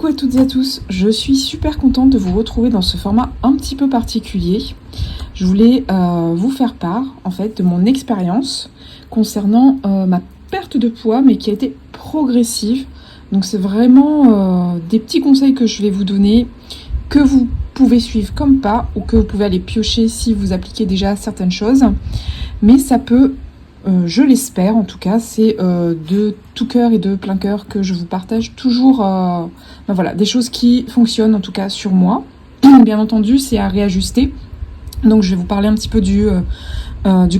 Coucou à toutes et à tous, je suis super contente de vous retrouver dans ce format un petit peu particulier. Je voulais vous faire part en fait de mon expérience concernant ma perte de poids mais qui a été progressive. Donc c'est vraiment des petits conseils que je vais vous donner, que vous pouvez suivre comme pas ou que vous pouvez aller piocher si vous appliquez déjà certaines choses. Mais ça peut, je l'espère en tout cas, c'est de tout cœur et de plein cœur que je vous partage toujours voilà, des choses qui fonctionnent en tout cas sur moi. Bien entendu, c'est à réajuster. Donc je vais vous parler un petit peu du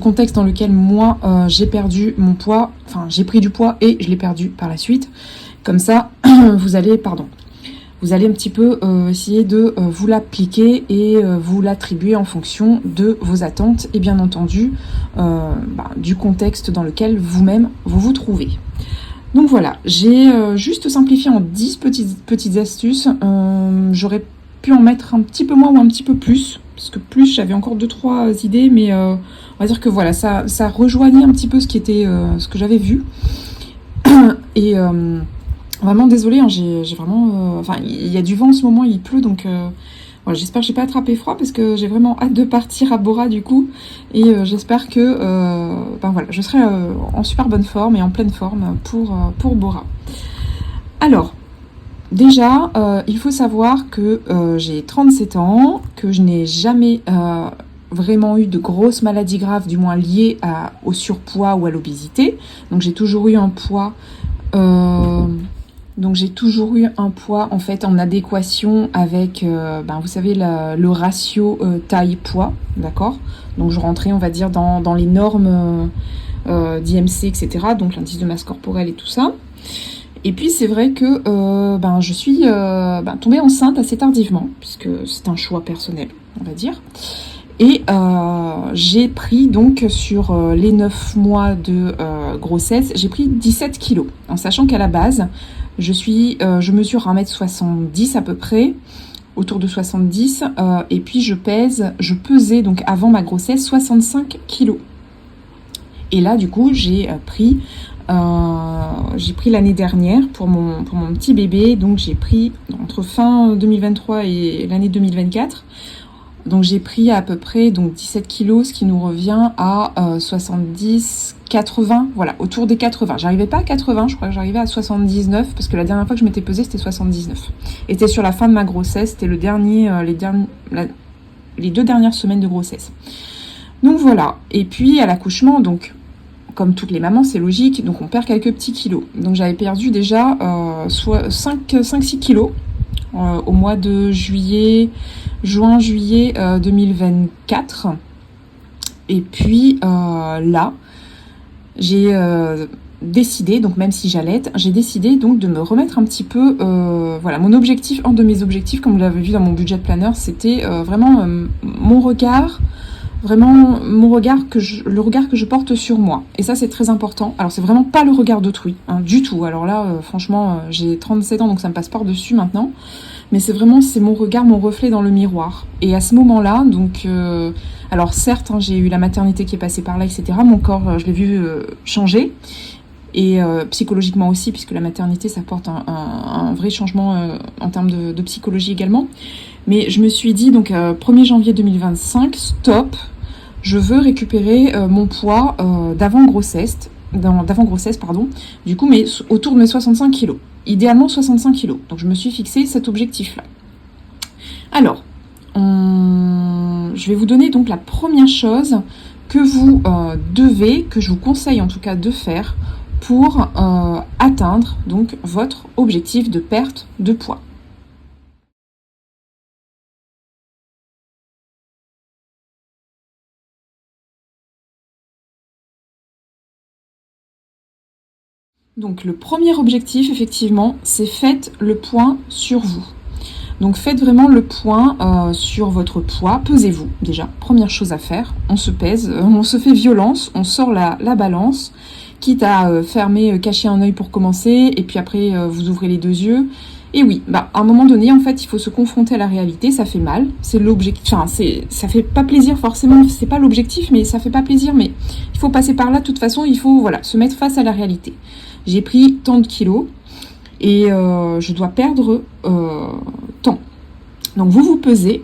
contexte dans lequel moi j'ai perdu mon poids, enfin j'ai pris du poids et je l'ai perdu par la suite. Comme ça, vous allez un petit peu essayer de vous l'appliquer et vous l'attribuer en fonction de vos attentes et bien entendu du contexte dans lequel vous-même vous trouvez. Donc voilà, j'ai juste simplifié en 10 petites astuces. J'aurais pu en mettre un petit peu moins ou un petit peu plus, parce que plus j'avais encore 2-3 idées, mais on va dire que voilà, ça rejoignait un petit peu ce qui était ce que j'avais vu. Et vraiment désolée, hein, j'ai vraiment... Enfin, il y a du vent en ce moment, il pleut, donc voilà, j'espère que j'ai pas attrapé froid, parce que j'ai vraiment hâte de partir à Bora du coup. Et j'espère que voilà, je serai en super bonne forme et en pleine forme pour Bora. Alors, déjà, il faut savoir que j'ai 37 ans, que je n'ai jamais vraiment eu de grosses maladies graves, du moins liées au surpoids ou à l'obésité. Donc j'ai toujours eu un poids... en fait en adéquation avec, vous savez, le ratio taille-poids, d'accord? Donc je rentrais, on va dire, dans les normes d'IMC, etc., donc l'indice de masse corporelle et tout ça. Et puis c'est vrai que je suis tombée enceinte assez tardivement, puisque c'est un choix personnel, on va dire. Et j'ai pris donc sur les 9 mois de grossesse, j'ai pris 17 kilos, en sachant qu'à la base, je mesure 1m70 à peu près, autour de 70, et puis je pesais donc avant ma grossesse 65 kilos. Et là du coup j'ai pris l'année dernière pour mon petit bébé, donc j'ai pris entre fin 2023 et l'année 2024. Donc j'ai pris à peu près 17 kilos, ce qui nous revient à 70, 80, voilà, autour des 80. J'arrivais pas à 80, je crois que j'arrivais à 79, parce que la dernière fois que je m'étais pesée, c'était 79. Et c'était sur la fin de ma grossesse, c'était les 2 dernières semaines de grossesse. Donc voilà, et puis à l'accouchement, donc comme toutes les mamans, c'est logique, donc on perd quelques petits kilos. Donc j'avais perdu déjà 5-6 kilos au mois de juin-juillet 2024. Et puis là, j'ai décidé, donc même si j'allaite, j'ai décidé donc de me remettre un petit peu, voilà, un de mes objectifs, comme vous l'avez vu dans mon budget planner, c'était vraiment le regard que je porte sur moi. Et ça, c'est très important. Alors, c'est vraiment pas le regard d'autrui, hein, du tout. Alors là, franchement, j'ai 37 ans, donc ça me passe par-dessus maintenant. Mais c'est mon regard, mon reflet dans le miroir. Et à ce moment-là, donc... alors certes, hein, j'ai eu la maternité qui est passée par là, etc. Mon corps, je l'ai vu changer. Et psychologiquement aussi, puisque la maternité, ça porte un vrai changement en termes de psychologie également. Mais je me suis dit, donc 1er janvier 2025, stop, je veux récupérer mon poids d'avant grossesse, du coup, mais autour de mes 65 kilos. Idéalement 65 kilos. Donc je me suis fixé cet objectif-là. Alors, je vais vous donner donc la première chose que vous que je vous conseille en tout cas de faire pour atteindre donc votre objectif de perte de poids. Donc le premier objectif, effectivement, c'est faites le point sur vous. Donc faites vraiment le point sur votre poids, pesez-vous déjà, première chose à faire, on se pèse, on se fait violence, on sort la balance, quitte à cacher un œil pour commencer, et puis après vous ouvrez les 2 yeux. Et oui, à un moment donné, en fait, il faut se confronter à la réalité, ça fait mal, c'est l'objectif, enfin, ça fait pas plaisir forcément, c'est pas l'objectif, mais ça fait pas plaisir, mais il faut passer par là, de toute façon, il faut, voilà, se mettre face à la réalité. J'ai pris tant de kilos, et je dois perdre tant. Donc vous vous pesez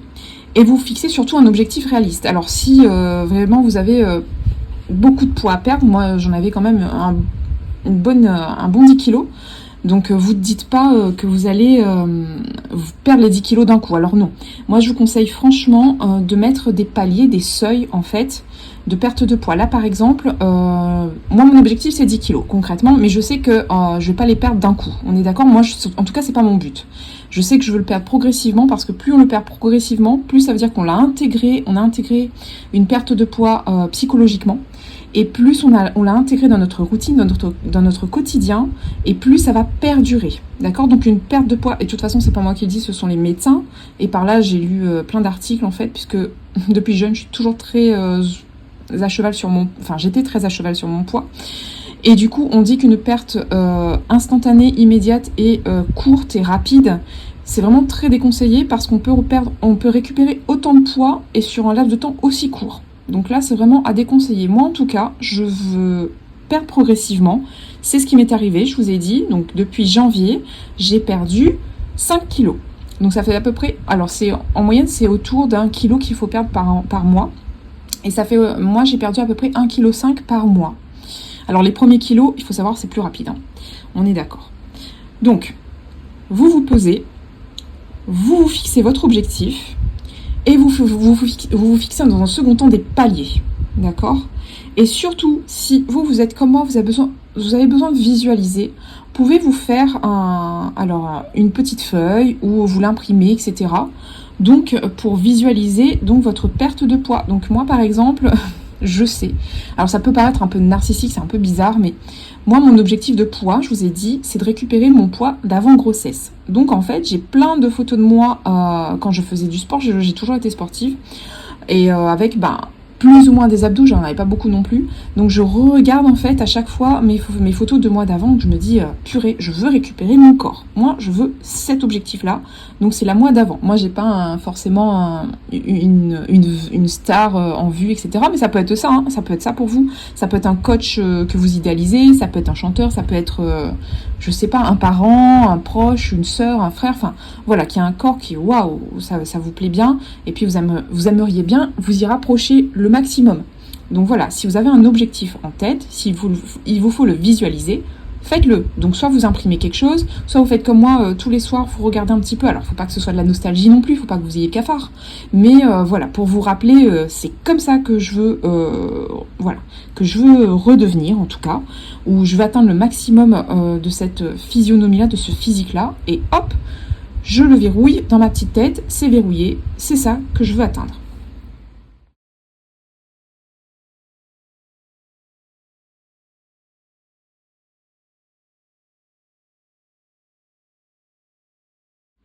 et vous fixez surtout un objectif réaliste. Alors si vraiment vous avez beaucoup de poids à perdre, moi j'en avais quand même un bon 10 kilos, donc vous ne dites pas que vous allez perdre les 10 kilos d'un coup, alors non. Moi je vous conseille franchement de mettre des paliers, des seuils en fait, de perte de poids. Là par exemple, moi mon objectif c'est 10 kilos concrètement, mais je sais que je vais pas les perdre d'un coup, on est d'accord? Moi en tout cas c'est pas mon but. Je sais que je veux le perdre progressivement, parce que plus on le perd progressivement, plus ça veut dire qu'on l'a intégré, on a intégré une perte de poids psychologiquement, et plus on l'a intégré dans notre routine, dans notre quotidien, et plus ça va perdurer, d'accord? Donc une perte de poids, et de toute façon c'est pas moi qui le dis, ce sont les médecins, et par là j'ai lu plein d'articles en fait, puisque depuis jeune je suis toujours très à cheval sur mon... Enfin j'étais très à cheval sur mon poids, et du coup on dit qu'une perte instantanée, immédiate et courte et rapide, c'est vraiment très déconseillé, parce qu'on peut récupérer autant de poids et sur un laps de temps aussi court. Donc là, c'est vraiment à déconseiller. Moi, en tout cas, je veux perdre progressivement. C'est ce qui m'est arrivé, je vous ai dit. Donc depuis janvier, j'ai perdu 5 kilos. Donc ça fait à peu près... Alors en moyenne, c'est autour d'1 kilo qu'il faut perdre par mois. Et ça fait... moi, j'ai perdu à peu près 1,5 kg par mois. Alors les premiers kilos, il faut savoir, c'est plus rapide. Hein. On est d'accord. Donc, vous vous posez, vous fixez votre objectif, et vous fixez dans un second temps des paliers, d'accord? Et surtout, si vous êtes comme moi, vous avez besoin de visualiser, pouvez vous faire une petite feuille ou vous l'imprimer, etc. Donc, pour visualiser donc votre perte de poids. Donc moi, par exemple, je sais. Alors ça peut paraître un peu narcissique, c'est un peu bizarre, mais moi, mon objectif de poids, je vous ai dit, c'est de récupérer mon poids d'avant grossesse. Donc en fait, j'ai plein de photos de moi quand je faisais du sport, j'ai toujours été sportive, et avec plus ou moins des abdos, j'en avais pas beaucoup non plus. Donc je regarde en fait à chaque fois mes photos de moi d'avant, donc je me dis purée, je veux récupérer mon corps. Moi, je veux cet objectif-là. Donc c'est la moi d'avant. Moi, j'ai pas forcément une star en vue, etc. Mais ça peut être ça, hein. Ça peut être ça pour vous. Ça peut être un coach que vous idéalisez, ça peut être un chanteur, ça peut être, je sais pas, un parent, un proche, une sœur, un frère. Enfin, voilà, qui a un corps qui, waouh, ça vous plaît bien. Et puis vous aimeriez bien vous y rapprocher le maximum. Donc voilà, si vous avez un objectif en tête, il vous faut le visualiser, faites-le. Donc soit vous imprimez quelque chose, soit vous faites comme moi, tous les soirs, vous regardez un petit peu. Alors, faut pas que ce soit de la nostalgie non plus, faut pas que vous ayez le cafard. Mais voilà, pour vous rappeler, c'est comme ça que je veux, que je veux redevenir en tout cas, où je veux atteindre le maximum de cette physionomie-là, de ce physique-là, et hop, je le verrouille dans ma petite tête, c'est verrouillé, c'est ça que je veux atteindre.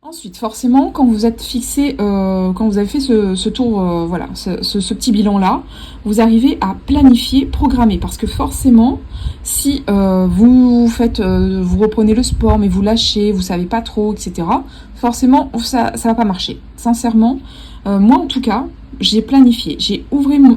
Ensuite, forcément, quand vous êtes fixé, quand vous avez fait ce tour, ce petit bilan-là, vous arrivez à planifier, programmer. Parce que forcément, si vous reprenez le sport, mais vous lâchez, vous savez pas trop, etc., forcément, ça va pas marcher. Sincèrement, moi en tout cas, j'ai planifié, j'ai ouvert,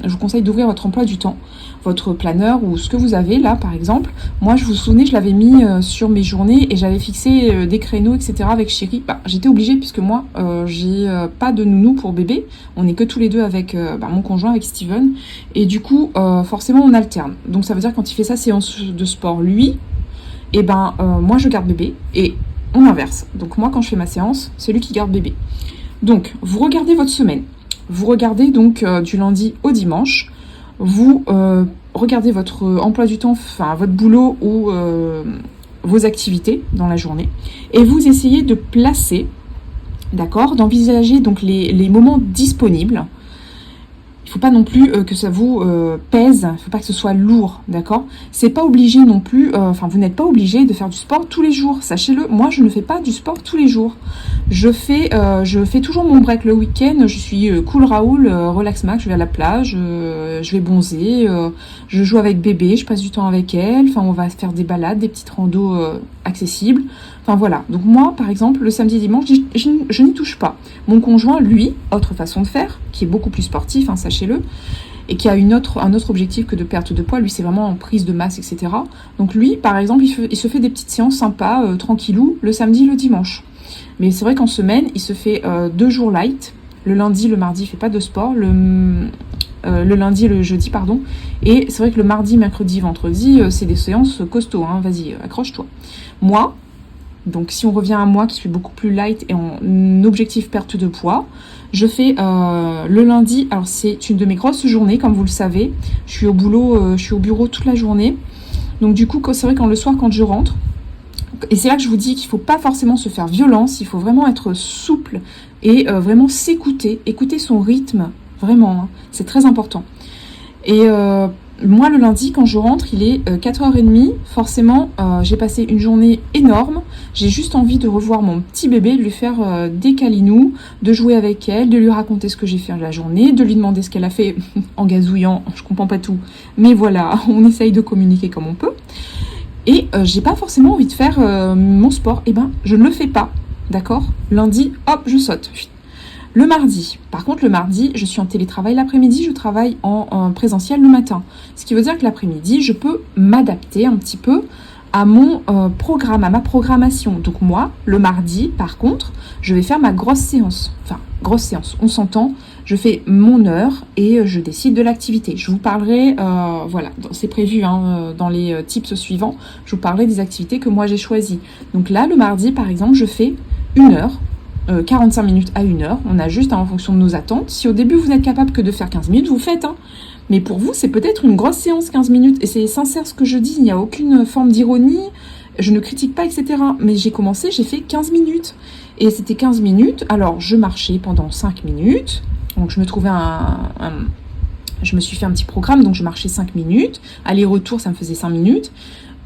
je vous conseille d'ouvrir votre emploi du temps, votre planeur ou ce que vous avez là par exemple. Moi je vous souvenez, je l'avais mis sur mes journées et j'avais fixé des créneaux, etc. avec chérie. J'étais obligée puisque moi j'ai pas de nounou pour bébé, on est que tous les deux avec mon conjoint, avec Steven, et du coup forcément on alterne. Donc ça veut dire quand il fait sa séance de sport lui, et moi je garde bébé, et on inverse. Donc moi quand je fais ma séance, c'est lui qui garde bébé. Donc, vous regardez votre semaine. Vous regardez donc du lundi au dimanche. Vous regardez votre emploi du temps, enfin votre boulot ou vos activités dans la journée. Et vous essayez de placer, d'accord, d'envisager donc les moments disponibles. Il ne faut pas non plus que ça vous pèse, il ne faut pas que ce soit lourd, d'accord? C'est pas obligé non plus, vous n'êtes pas obligé de faire du sport tous les jours, sachez-le. Moi, je ne fais pas du sport tous les jours. Je fais toujours mon break le week-end, je suis cool Raoul, relax max, je vais à la plage, je vais bronzer, je joue avec bébé, je passe du temps avec elle, on va faire des balades, des petites randos accessibles. Enfin voilà, donc moi par exemple le samedi et dimanche je n'y touche pas. Mon conjoint lui, autre façon de faire, qui est beaucoup plus sportif, sachez-le, et qui a un autre objectif que de perte de poids. Lui, c'est vraiment en prise de masse, etc. Donc lui, par exemple, il se fait des petites séances sympas, tranquillou, le samedi, le dimanche. Mais c'est vrai qu'en semaine, il se fait 2 jours light. Le lundi, le mardi, il fait pas de sport. Le lundi et le jeudi, pardon. Et c'est vrai que le mardi, mercredi, vendredi, c'est des séances costauds. Hein. Vas-y, accroche-toi. Moi, donc si on revient à moi qui suis beaucoup plus light et en objectif perte de poids, je fais le lundi. Alors c'est une de mes grosses journées, comme vous le savez. Je suis au boulot, je suis au bureau toute la journée. Donc du coup, c'est vrai quand le soir, quand je rentre, et c'est là que je vous dis qu'il ne faut pas forcément se faire violence, il faut vraiment être souple et vraiment s'écouter, écouter son rythme, vraiment, hein, c'est très important. Et moi, le lundi, quand je rentre, il est 4h30, forcément, j'ai passé une journée énorme, j'ai juste envie de revoir mon petit bébé, de lui faire des câlinous, de jouer avec elle, de lui raconter ce que j'ai fait la journée, de lui demander ce qu'elle a fait en gazouillant, je comprends pas tout, mais voilà, on essaye de communiquer comme on peut. Et j'ai pas forcément envie de faire mon sport. Eh ben, je ne le fais pas, d'accord? Lundi, hop, je saute. Le mardi, par contre, le mardi, je suis en télétravail l'après-midi, je travaille en présentiel le matin. Ce qui veut dire que l'après-midi, je peux m'adapter un petit peu à mon programme, à ma programmation. Donc moi, le mardi, par contre, je vais faire ma grosse séance. Enfin, grosse séance, on s'entend. Je fais mon heure et je décide de l'activité. Je vous parlerai, voilà, c'est prévu hein, dans les tips suivants, je vous parlerai des activités que moi j'ai choisies. Donc là, le mardi, par exemple, je fais 1 heure, 45 minutes à 1 heure. On ajuste hein, en fonction de nos attentes. Si au début, vous n'êtes capable que de faire 15 minutes, vous faites. Hein. Mais pour vous, c'est peut-être une grosse séance, 15 minutes. Et c'est sincère ce que je dis, il n'y a aucune forme d'ironie. Je ne critique pas, etc. Mais j'ai commencé, j'ai fait 15 minutes. Et c'était 15 minutes. Alors, je marchais pendant 5 minutes. Donc, je me suis fait un petit programme. Donc, je marchais 5 minutes. Aller-retour, ça me faisait 5 minutes.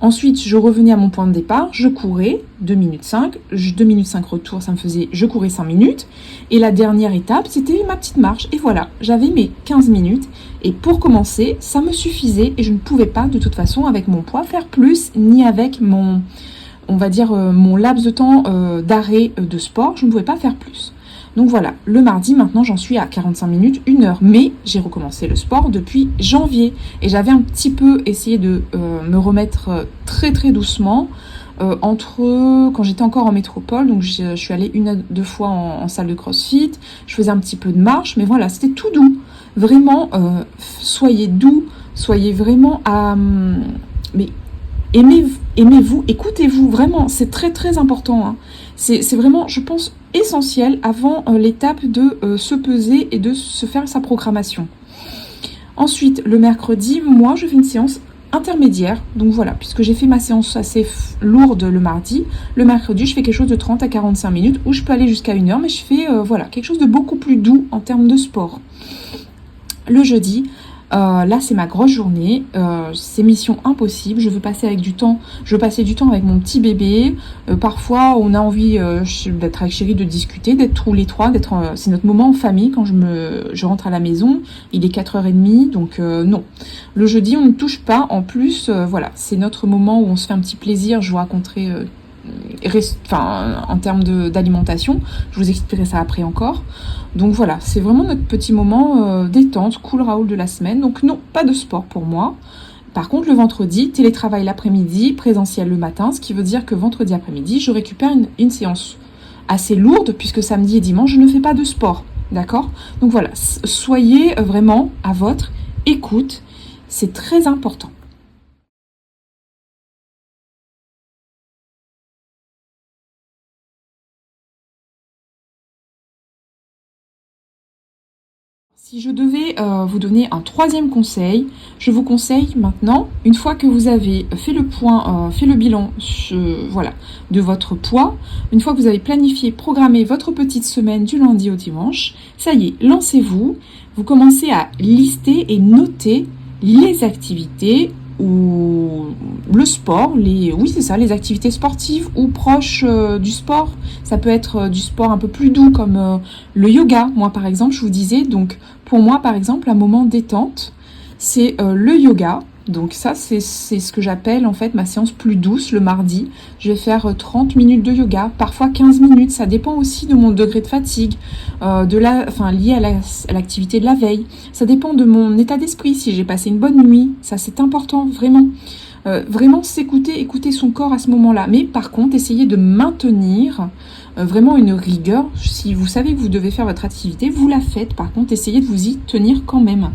Ensuite, je revenais à mon point de départ. Je courais 2 minutes 5. 2 minutes 5 retour, ça me faisait... Je courais 5 minutes. Et la dernière étape, c'était ma petite marche. Et voilà, j'avais mes 15 minutes. Et pour commencer, ça me suffisait. Et je ne pouvais pas, de toute façon, avec mon poids, faire plus. Ni avec mon... on va dire, mon laps de temps d'arrêt de sport, je ne pouvais pas faire plus. Donc voilà, le mardi, maintenant, j'en suis à 45 minutes, 1 heure. Mais j'ai recommencé le sport depuis janvier. Et j'avais un petit peu essayé de me remettre très très doucement quand j'étais encore en métropole. Donc je suis allée 1 à 2 fois en salle de crossfit. Je faisais un petit peu de marche. Mais voilà, c'était tout doux. Vraiment, soyez doux. Soyez vraiment à... mais aimez-vous, écoutez-vous, vraiment, c'est très très important. Hein. C'est vraiment, je pense, essentiel avant l'étape de se peser et de se faire sa programmation. Ensuite, le mercredi, moi, je fais une séance intermédiaire. Donc voilà, puisque j'ai fait ma séance assez lourde le mardi, le mercredi, je fais quelque chose de 30 à 45 minutes où je peux aller jusqu'à 1 heure, mais je fais voilà, quelque chose de beaucoup plus doux en termes de sport. Le jeudi, là c'est ma grosse journée, c'est mission impossible, je veux passer du temps avec mon petit bébé, parfois on a envie d'être avec chérie, de discuter, d'être tous les trois, c'est notre moment en famille quand je rentre à la maison, il est 4h30, donc non. Le jeudi on ne touche pas, en plus voilà, c'est notre moment où on se fait un petit plaisir, je vous raconterai en termes d'alimentation, je vous expliquerai ça après encore. Donc voilà, c'est vraiment notre petit moment détente, cool Raoul de la semaine. Donc non, pas de sport pour moi. Par contre, le vendredi, télétravail l'après-midi, présentiel le matin, ce qui veut dire que vendredi après-midi, je récupère une séance assez lourde, puisque samedi et dimanche, je ne fais pas de sport. D'accord? Donc voilà, soyez vraiment à votre écoute, c'est très important. Si je devais vous donner un troisième conseil, je vous conseille maintenant, une fois que vous avez fait le point, fait le bilan voilà, de votre poids, une fois que vous avez planifié, programmé votre petite semaine du lundi au dimanche, ça y est, lancez-vous, vous commencez à lister et noter les activités ou le sport, oui c'est ça, les activités sportives ou proches du sport. Ça peut être du sport un peu plus doux comme le yoga. Moi par exemple, je vous disais, donc pour moi par exemple, un moment détente, c'est le yoga. Donc ça, c'est ce que j'appelle en fait ma séance plus douce le mardi. Je vais faire 30 minutes de yoga, parfois 15 minutes. Ça dépend aussi de mon degré de fatigue, lié à l'activité de la veille. Ça dépend de mon état d'esprit, si j'ai passé une bonne nuit. Ça, c'est important, vraiment. Vraiment s'écouter, écouter son corps à ce moment-là. Mais par contre, essayez de maintenir vraiment une rigueur. Si vous savez que vous devez faire votre activité, vous la faites. Par contre, essayez de vous y tenir quand même.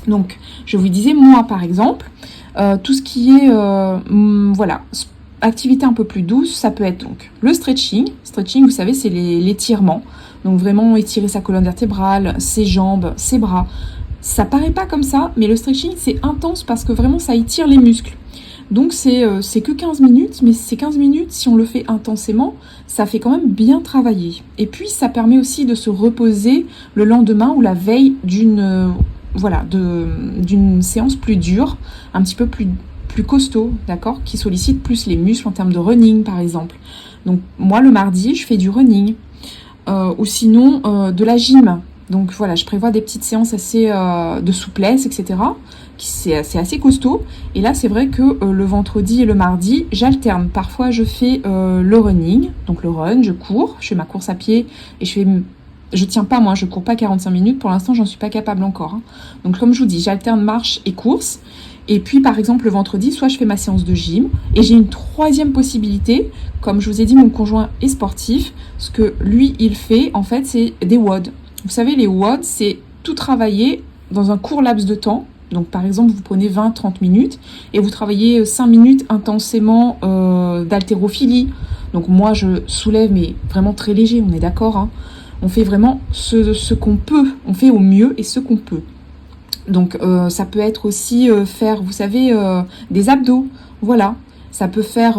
Donc, je vous disais, moi, par exemple, tout ce qui est, activité un peu plus douce, ça peut être donc le stretching. Stretching, vous savez, c'est l'étirement. Donc, vraiment étirer sa colonne vertébrale, ses jambes, ses bras. Ça paraît pas comme ça, mais le stretching, c'est intense parce que vraiment, ça étire les muscles. Donc, c'est que 15 minutes, mais ces 15 minutes, si on le fait intensément, ça fait quand même bien travailler. Et puis, ça permet aussi de se reposer le lendemain ou la veille d'une séance plus dure, un petit peu plus costaud, d'accord, qui sollicite plus les muscles en termes de running, par exemple. Donc, moi, le mardi, je fais du running, ou sinon de la gym. Donc, voilà, je prévois des petites séances assez de souplesse, etc., c'est assez costaud. Et là, c'est vrai que le vendredi et le mardi, j'alterne. Parfois, je fais le running, donc le run, je cours, je fais ma course à pied et je tiens pas, moi, je cours pas 45 minutes. Pour l'instant, j'en suis pas capable encore. Hein. Donc, comme je vous dis, j'alterne marche et course. Et puis, par exemple, le vendredi, soit je fais ma séance de gym. Et j'ai une troisième possibilité. Comme je vous ai dit, mon conjoint est sportif. Ce que lui, il fait, en fait, c'est des WOD. Vous savez, les WOD, c'est tout travailler dans un court laps de temps. Donc, par exemple, vous prenez 20-30 minutes et vous travaillez 5 minutes intensément d'haltérophilie. Donc, moi, je soulève, mais vraiment très léger, on est d'accord, hein. On fait vraiment ce qu'on peut, on fait au mieux et ce qu'on peut. Donc ça peut être aussi faire, vous savez, des abdos, voilà. Ça peut faire,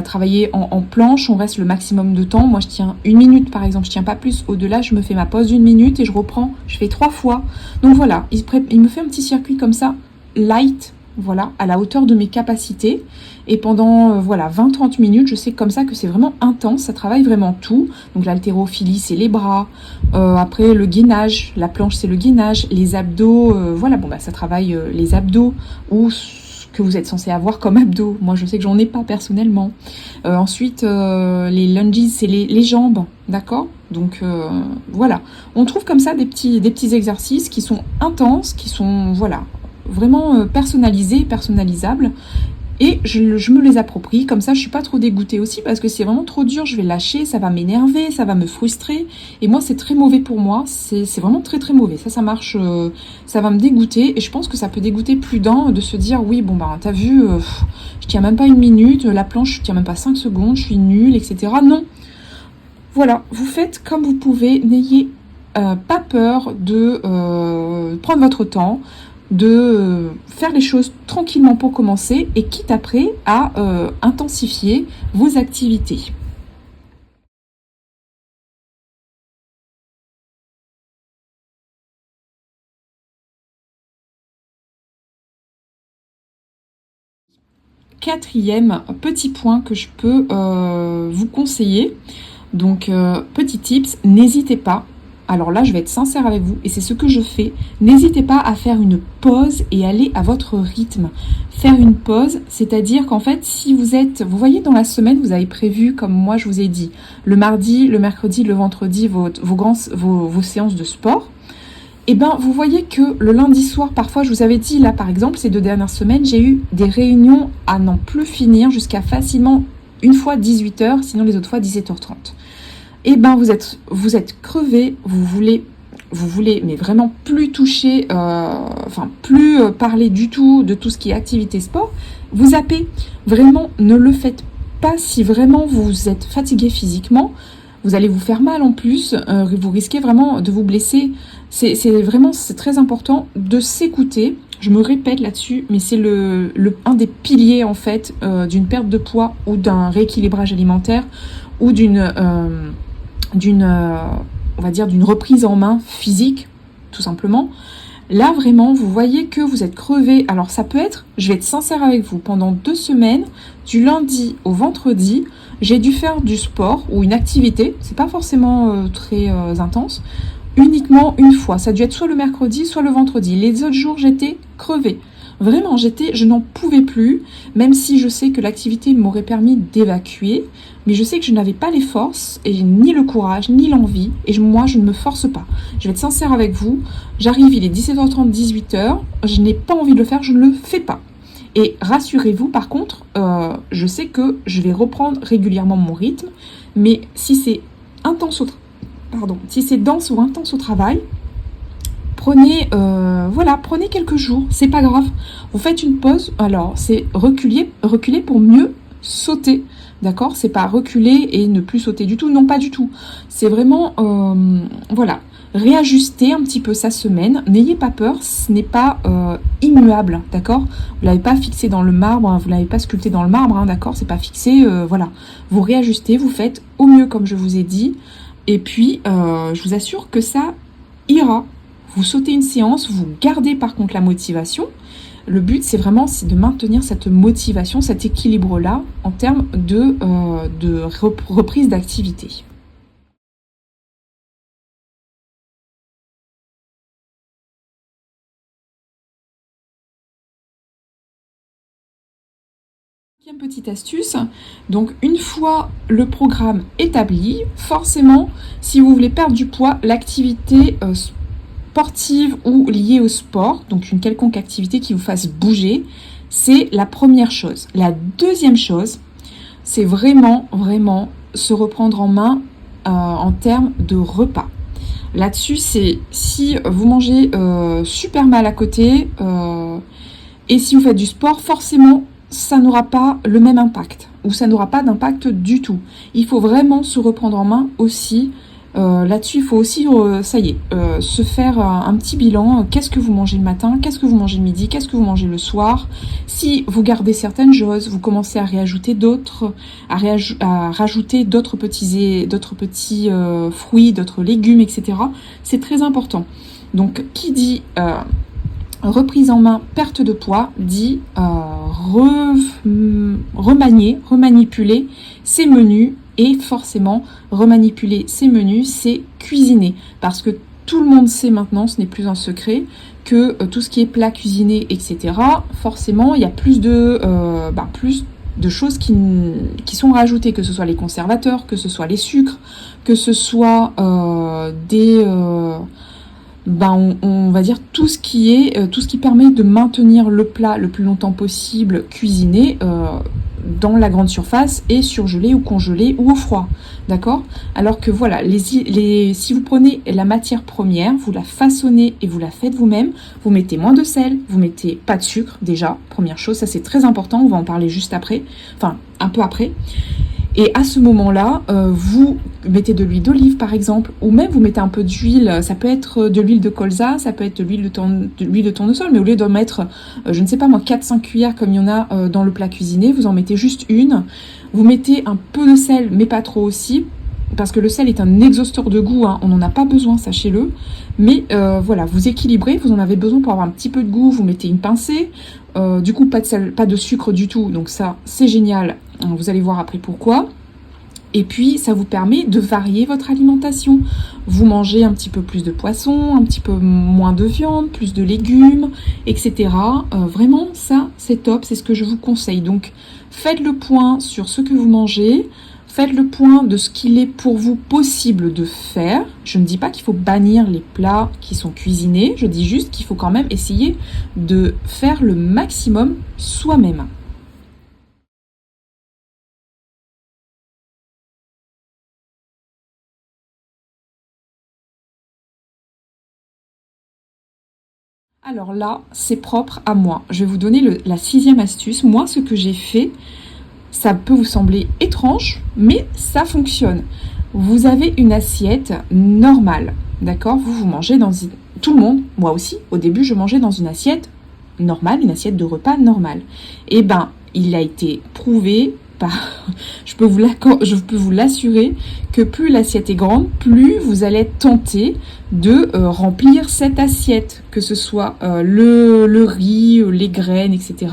travailler en planche, on reste le maximum de temps. Moi je tiens 1 minute par exemple, je tiens pas plus. Au-delà, je me fais ma pause d'1 minute et je reprends, je fais 3 fois. Donc voilà, il me fait un petit circuit comme ça, light, voilà, à la hauteur de mes capacités. Et pendant 20-30 minutes, je sais comme ça que c'est vraiment intense, ça travaille vraiment tout. Donc l'haltérophilie, c'est les bras. Après le gainage, la planche c'est le gainage. Les abdos, ça travaille les abdos ou ce que vous êtes censé avoir comme abdos. Moi je sais que j'en ai pas personnellement. Ensuite, les lunges, c'est les jambes, d'accord ? Donc voilà, on trouve comme ça des petits exercices qui sont intenses, qui sont vraiment personnalisables. Et je me les approprie, comme ça je suis pas trop dégoûtée aussi, parce que c'est vraiment trop dur, je vais lâcher, ça va m'énerver, ça va me frustrer. Et moi c'est très mauvais pour moi, c'est vraiment très très mauvais. Ça marche, ça va me dégoûter, et je pense que ça peut dégoûter plus d'un de se dire oui t'as vu, je tiens même pas 1 minute, la planche je tiens même pas 5 secondes, je suis nulle, etc. Non, voilà, vous faites comme vous pouvez, n'ayez pas peur de prendre votre temps, de faire les choses tranquillement pour commencer et quitte après à intensifier vos activités. Quatrième petit point que je peux vous conseiller, donc petit tips, n'hésitez pas. Alors là, je vais être sincère avec vous, et c'est ce que je fais. N'hésitez pas à faire une pause et aller à votre rythme. Faire une pause, c'est-à-dire qu'en fait, si vous voyez dans la semaine, vous avez prévu, comme moi je vous ai dit, le mardi, le mercredi, le vendredi, vos séances de sport. Et bien, vous voyez que le lundi soir, parfois, je vous avais dit, là par exemple, ces 2 dernières semaines, j'ai eu des réunions à n'en plus finir, jusqu'à facilement une fois 18h, sinon les autres fois 17h30. Et ben vous êtes crevé, vous voulez mais vraiment plus toucher, plus parler du tout de tout ce qui est activité sport, vous zappez. Vraiment, ne le faites pas si vraiment vous êtes fatigué physiquement. Vous allez vous faire mal en plus, vous risquez vraiment de vous blesser. C'est très important de s'écouter. Je me répète là-dessus, mais c'est un des piliers en fait d'une perte de poids ou d'un rééquilibrage alimentaire ou d'une reprise en main physique, tout simplement. Là, vraiment, vous voyez que vous êtes crevé. Alors, ça peut être, je vais être sincère avec vous, pendant 2 semaines, du lundi au vendredi, j'ai dû faire du sport ou une activité, c'est pas forcément très intense, uniquement une fois. Ça a dû être soit le mercredi, soit le vendredi. Les autres jours, j'étais crevée. Vraiment, je n'en pouvais plus, même si je sais que l'activité m'aurait permis d'évacuer, mais je sais que je n'avais pas les forces, et ni le courage, ni l'envie, et moi, je ne me force pas. Je vais être sincère avec vous, j'arrive, il est 17h30, 18h, je n'ai pas envie de le faire, je ne le fais pas. Et rassurez-vous, par contre, je sais que je vais reprendre régulièrement mon rythme, mais si c'est intense si c'est dense ou intense au travail, prenez quelques jours, c'est pas grave. Vous faites une pause, alors c'est reculer pour mieux sauter, d'accord? C'est pas reculer et ne plus sauter du tout, non pas du tout. C'est vraiment, réajuster un petit peu sa semaine. N'ayez pas peur, ce n'est pas immuable, d'accord? Vous l'avez pas fixé dans le marbre, hein, vous l'avez pas sculpté dans le marbre, hein, d'accord? C'est pas fixé, voilà. Vous réajustez, vous faites au mieux comme je vous ai dit, et puis je vous assure que ça ira. Vous sautez une séance, vous gardez par contre la motivation. Le but, c'est vraiment de maintenir cette motivation, cet équilibre-là en termes de reprise d'activité. Petite astuce, donc une fois le programme établi, forcément, si vous voulez perdre du poids, l'activité sportive ou liée au sport, donc une quelconque activité qui vous fasse bouger, c'est la première chose. La deuxième chose, c'est vraiment se reprendre en main en termes de repas. Là-dessus, c'est si vous mangez super mal à côté et si vous faites du sport, forcément, ça n'aura pas le même impact, ou ça n'aura pas d'impact du tout. Il faut vraiment se reprendre en main aussi. Là-dessus, il faut aussi, se faire un petit bilan. Qu'est-ce que vous mangez le matin? Qu'est-ce que vous mangez le midi? Qu'est-ce que vous mangez le soir? Si vous gardez certaines choses, vous commencez à réajouter d'autres, à rajouter d'autres petits fruits, d'autres légumes, etc. C'est très important. Donc, qui dit reprise en main, perte de poids, dit remanipuler ses menus, et forcément remanipuler ses menus, c'est cuisiner, parce que tout le monde sait maintenant, ce n'est plus un secret, que tout ce qui est plat cuisiné, etc., forcément il y a plus de choses qui sont rajoutées, que ce soit les conservateurs, que ce soit les sucres, que ce soit on va dire tout ce qui permet de maintenir le plat le plus longtemps possible cuisiné dans la grande surface et surgelé ou congelé ou au froid, d'accord? Alors que voilà, si vous prenez la matière première, vous la façonnez et vous la faites vous-même, vous mettez moins de sel, vous mettez pas de sucre déjà, première chose, ça c'est très important, on va en parler juste après, enfin un peu après. Et à ce moment-là, vous mettez de l'huile d'olive par exemple, ou même vous mettez un peu d'huile, ça peut être de l'huile de colza, ça peut être de l'huile de tournesol, mais au lieu d'en mettre, je ne sais pas moi, 4-5 cuillères comme il y en a dans le plat cuisiné, vous en mettez juste une. Vous mettez un peu de sel, mais pas trop aussi, parce que le sel est un exhausteur de goût, hein, on n'en a pas besoin, sachez-le. Mais voilà, vous équilibrez, vous en avez besoin pour avoir un petit peu de goût, vous mettez une pincée. Du coup, pas de sel, pas de sucre du tout, donc ça, c'est génial. Vous allez voir après pourquoi. Et puis, ça vous permet de varier votre alimentation. Vous mangez un petit peu plus de poisson, un petit peu moins de viande, plus de légumes, etc. Vraiment, ça, c'est top, c'est ce que je vous conseille. Donc, faites le point sur ce que vous mangez. Faites le point de ce qu'il est pour vous possible de faire. Je ne dis pas qu'il faut bannir les plats qui sont cuisinés. Je dis juste qu'il faut quand même essayer de faire le maximum soi-même. Alors là, c'est propre à moi. Je vais vous donner la 6e astuce. Moi, ce que j'ai fait, ça peut vous sembler étrange, mais ça fonctionne. Vous avez une assiette normale, d'accord? Vous mangez tout le monde, moi aussi, au début, je mangeais dans une assiette normale, une assiette de repas normale. Eh ben, il a été prouvé je peux vous l'assurer que plus l'assiette est grande, plus vous allez être tenté de remplir cette assiette, que ce soit le riz, les graines, etc.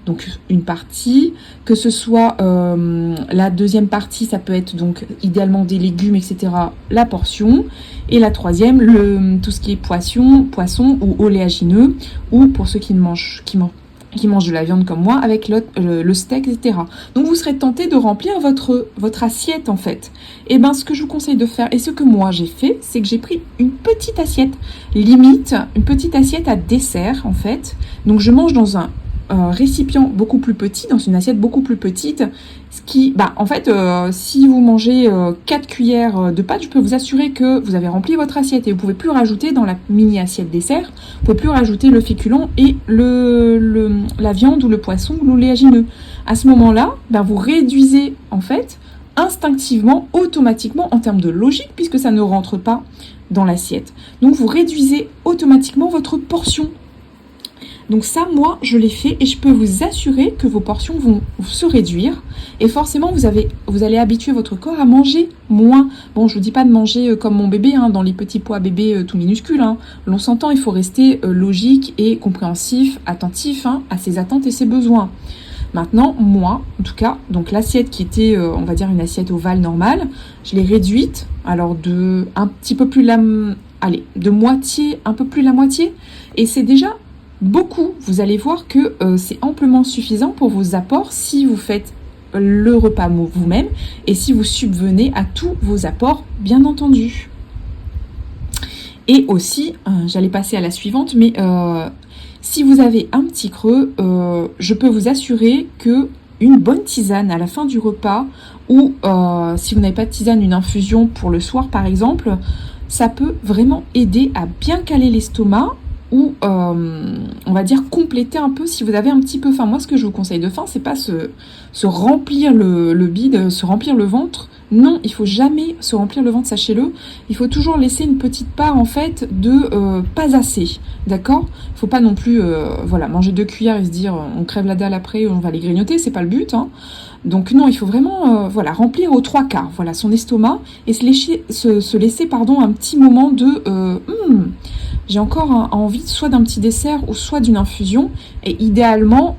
Donc une partie, que ce soit la deuxième partie, ça peut être donc idéalement des légumes, etc. La portion, et la troisième, tout ce qui est poisson ou oléagineux, ou pour ceux qui qui mangent de la viande comme moi, avec le steak, etc. Donc vous serez tenté de remplir votre assiette en fait. Et bien ce que je vous conseille de faire, et ce que moi j'ai fait, c'est que j'ai pris une petite assiette, limite une petite assiette à dessert en fait. Donc je mange dans un récipient beaucoup plus petit, dans une assiette beaucoup plus petite, ce qui, en fait, si vous mangez 4 cuillères de pâtes, je peux vous assurer que vous avez rempli votre assiette et vous pouvez plus rajouter dans la mini assiette dessert, vous pouvez plus rajouter le féculent et la viande ou le poisson ou l'oléagineux. À ce moment-là, vous réduisez en fait instinctivement, automatiquement, en termes de logique, puisque ça ne rentre pas dans l'assiette. Donc vous réduisez automatiquement votre portion. Donc ça, moi, je l'ai fait et je peux vous assurer que vos portions vont se réduire. Et forcément, vous allez habituer votre corps à manger moins. Bon, je vous dis pas de manger comme mon bébé, dans les petits pois bébés tout minuscules. L'on s'entend, il faut rester logique et compréhensif, attentif à ses attentes et ses besoins. Maintenant, moi, en tout cas, donc l'assiette qui était, on va dire, une assiette ovale normale, je l'ai réduite, alors de un petit peu plus de moitié, un peu plus la moitié. Et c'est déjà beaucoup. Vous allez voir que c'est amplement suffisant pour vos apports si vous faites le repas vous-même et si vous subvenez à tous vos apports, bien entendu. Et aussi, j'allais passer à la suivante, mais si vous avez un petit creux, je peux vous assurer que une bonne tisane à la fin du repas, ou si vous n'avez pas de tisane, une infusion pour le soir par exemple, ça peut vraiment aider à bien caler l'estomac, ou on va dire compléter un peu si vous avez un petit peu faim. Moi, ce que je vous conseille de faire, c'est pas se remplir le bide, se remplir le ventre. Non, il faut jamais se remplir le ventre, sachez-le. Il faut toujours laisser une petite part en fait de pas assez, d'accord? Il faut pas non plus manger 2 cuillères et se dire on crève la dalle après, on va les grignoter, c'est pas le but. Donc non, il faut vraiment remplir aux 3/4 son estomac et se laisser un petit moment de j'ai encore envie soit d'un petit dessert ou soit d'une infusion. Et idéalement,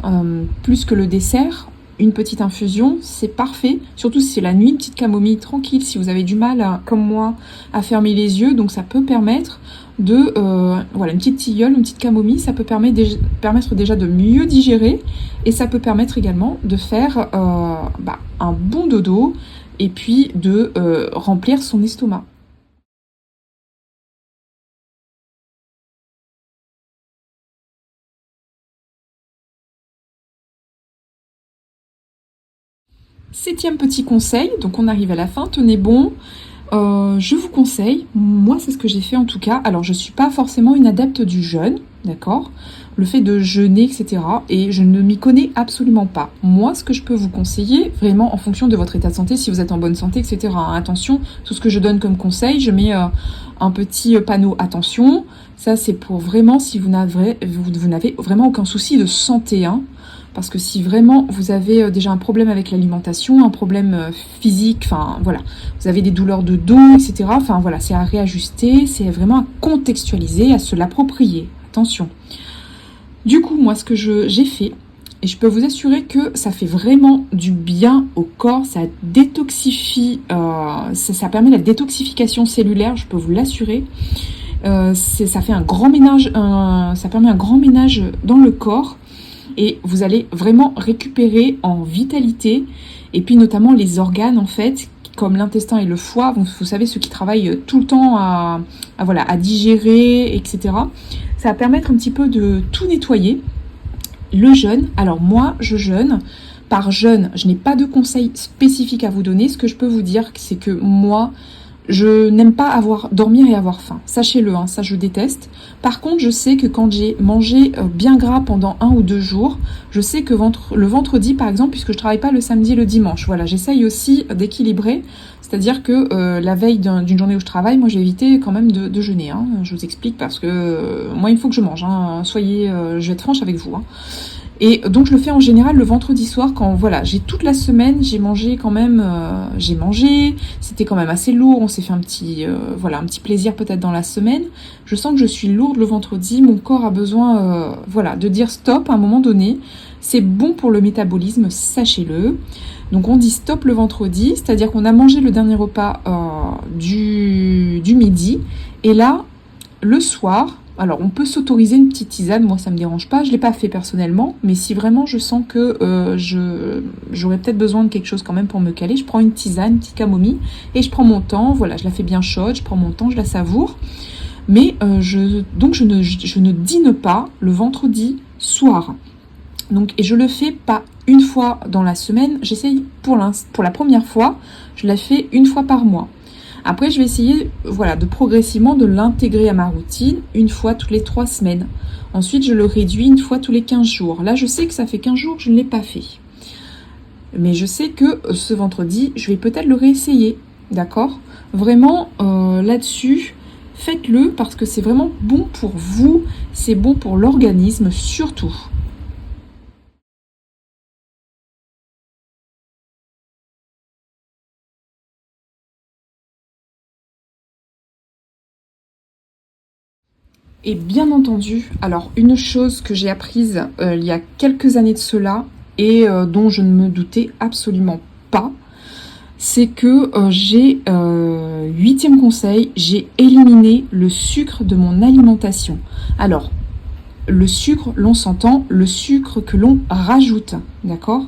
plus que le dessert, une petite infusion, c'est parfait. Surtout si c'est la nuit, une petite camomille tranquille, si vous avez du mal, comme moi, à fermer les yeux. Donc ça peut permettre de... une petite tilleule, une petite camomille, ça peut permettre déjà de mieux digérer. Et ça peut permettre également de faire un bon dodo et puis de remplir son estomac. Septième petit conseil, donc on arrive à la fin, tenez bon. Je vous conseille, moi c'est ce que j'ai fait en tout cas, alors je suis pas forcément une adepte du jeûne, d'accord, le fait de jeûner, etc. Et je ne m'y connais absolument pas. Moi, ce que je peux vous conseiller, vraiment en fonction de votre état de santé, si vous êtes en bonne santé, etc. Attention, tout ce que je donne comme conseil, je mets un petit panneau attention. Ça c'est pour vraiment si vous n'avez vraiment aucun souci de santé, parce que si vraiment vous avez déjà un problème avec l'alimentation, un problème physique, vous avez des douleurs de dos, etc. C'est à réajuster, c'est vraiment à contextualiser, à se l'approprier. Attention. Du coup, moi, ce que j'ai fait, et je peux vous assurer que ça fait vraiment du bien au corps, ça détoxifie, ça permet la détoxification cellulaire, je peux vous l'assurer. Ça fait un grand ménage, ça permet un grand ménage dans le corps. Et vous allez vraiment récupérer en vitalité, et puis notamment les organes en fait, comme l'intestin et le foie, vous savez ceux qui travaillent tout le temps à digérer, etc. Ça va permettre un petit peu de tout nettoyer. Le jeûne, alors moi je jeûne. Par jeûne, je n'ai pas de conseils spécifiques à vous donner. Ce que je peux vous dire, c'est que moi, je n'aime pas dormir et avoir faim. Sachez-le, ça je déteste. Par contre, je sais que quand j'ai mangé bien gras pendant 1 ou 2 jours, je sais que le vendredi, par exemple, puisque je travaille pas le samedi et le dimanche, j'essaye aussi d'équilibrer. C'est-à-dire que la veille d'une journée où je travaille, moi j'ai évité quand même de jeûner. Je vous explique parce que moi il faut que je mange. Je vais être franche avec vous. Et donc je le fais en général le vendredi soir quand j'ai toute la semaine, j'ai mangé quand même, c'était quand même assez lourd, on s'est fait un petit plaisir peut-être dans la semaine. Je sens que je suis lourde le vendredi, mon corps a besoin de dire stop à un moment donné. C'est bon pour le métabolisme, sachez-le. Donc on dit stop le vendredi, c'est-à-dire qu'on a mangé le dernier repas du midi, et là, le soir, Alors, on peut s'autoriser une petite tisane, moi ça me dérange pas, je l'ai pas fait personnellement, mais si vraiment je sens que j'aurais peut-être besoin de quelque chose quand même pour me caler, je prends une tisane, une petite camomille, et je prends mon temps, voilà, je la fais bien chaude, je prends mon temps, je la savoure. Mais donc je ne dîne pas le vendredi soir. Donc, et je le fais pas une fois dans la semaine, j'essaye pour la première fois, je la fais une fois par mois. Après, je vais essayer, voilà, de progressivement de l'intégrer à ma routine une fois toutes les 3 semaines. Ensuite, je le réduis une fois tous les 15 jours. Là, je sais que ça fait 15 jours que je ne l'ai pas fait. Mais je sais que ce vendredi, je vais peut-être le réessayer, d'accord? Vraiment, là-dessus, faites-le parce que c'est vraiment bon pour vous, c'est bon pour l'organisme surtout. Et bien entendu, alors une chose que j'ai apprise il y a quelques années de cela et dont je ne me doutais absolument pas, c'est que j'ai, 8e conseil, j'ai éliminé le sucre de mon alimentation. Alors, le sucre, l'on s'entend, le sucre que l'on rajoute, d'accord?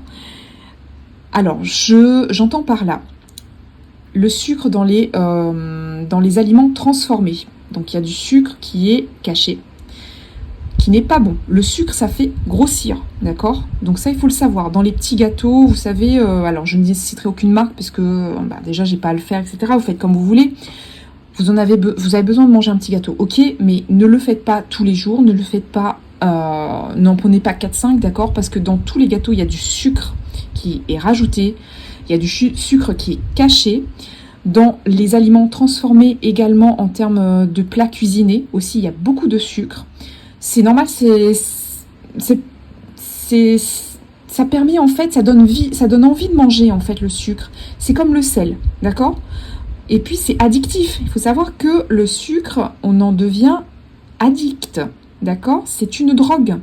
Alors, j'entends par là le sucre dans les aliments transformés. Donc il y a du sucre qui est caché, qui n'est pas bon. Le sucre, ça fait grossir, d'accord? Donc ça, il faut le savoir. Dans les petits gâteaux, vous savez, alors je ne citerai aucune marque parce que déjà, j'ai pas à le faire, etc. Vous faites comme vous voulez. Vous avez besoin de manger un petit gâteau, ok, mais ne le faites pas tous les jours, ne le faites pas, n'en prenez pas 4-5, d'accord? Parce que dans tous les gâteaux, il y a du sucre qui est rajouté, il y a du sucre qui est caché. Dans les aliments transformés également en termes de plats cuisinés aussi, il y a beaucoup de sucre. C'est normal, ça permet en fait, ça donne envie de manger en fait le sucre. C'est comme le sel, d'accord? Et puis c'est addictif. Il faut savoir que le sucre, on en devient addict, d'accord? C'est une drogue.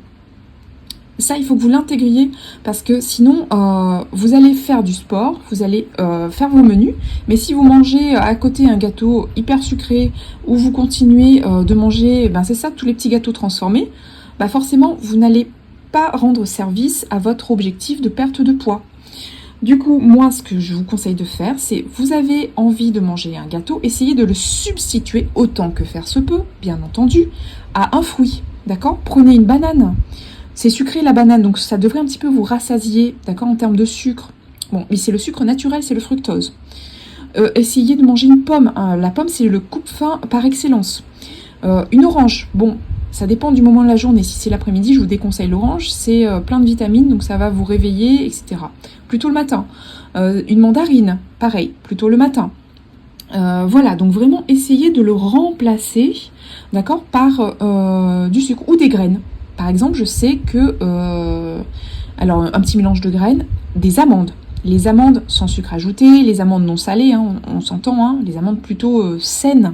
Ça, il faut que vous l'intégriez parce que sinon, vous allez faire du sport, vous allez faire vos menus, mais si vous mangez à côté un gâteau hyper sucré ou vous continuez de manger, c'est ça, tous les petits gâteaux transformés, forcément, vous n'allez pas rendre service à votre objectif de perte de poids. Du coup, moi, ce que je vous conseille de faire, c'est vous avez envie de manger un gâteau, essayez de le substituer autant que faire se peut, bien entendu, à un fruit, d'accord? Prenez une banane. C'est sucré la banane, donc ça devrait un petit peu vous rassasier, d'accord, en termes de sucre. Bon, mais c'est le sucre naturel, c'est le fructose. Essayez de manger une pomme. La pomme, c'est le coupe-faim par excellence. Une orange, bon, ça dépend du moment de la journée. Si c'est l'après-midi, je vous déconseille l'orange. C'est plein de vitamines, donc ça va vous réveiller, etc. Plutôt le matin. Une mandarine, pareil, plutôt le matin. Voilà, donc vraiment essayez de le remplacer, d'accord, par du sucre ou des graines. Par exemple, je sais que, alors un petit mélange de graines, des amandes. Les amandes sans sucre ajouté, les amandes non salées, hein, on s'entend, hein, les amandes plutôt saines.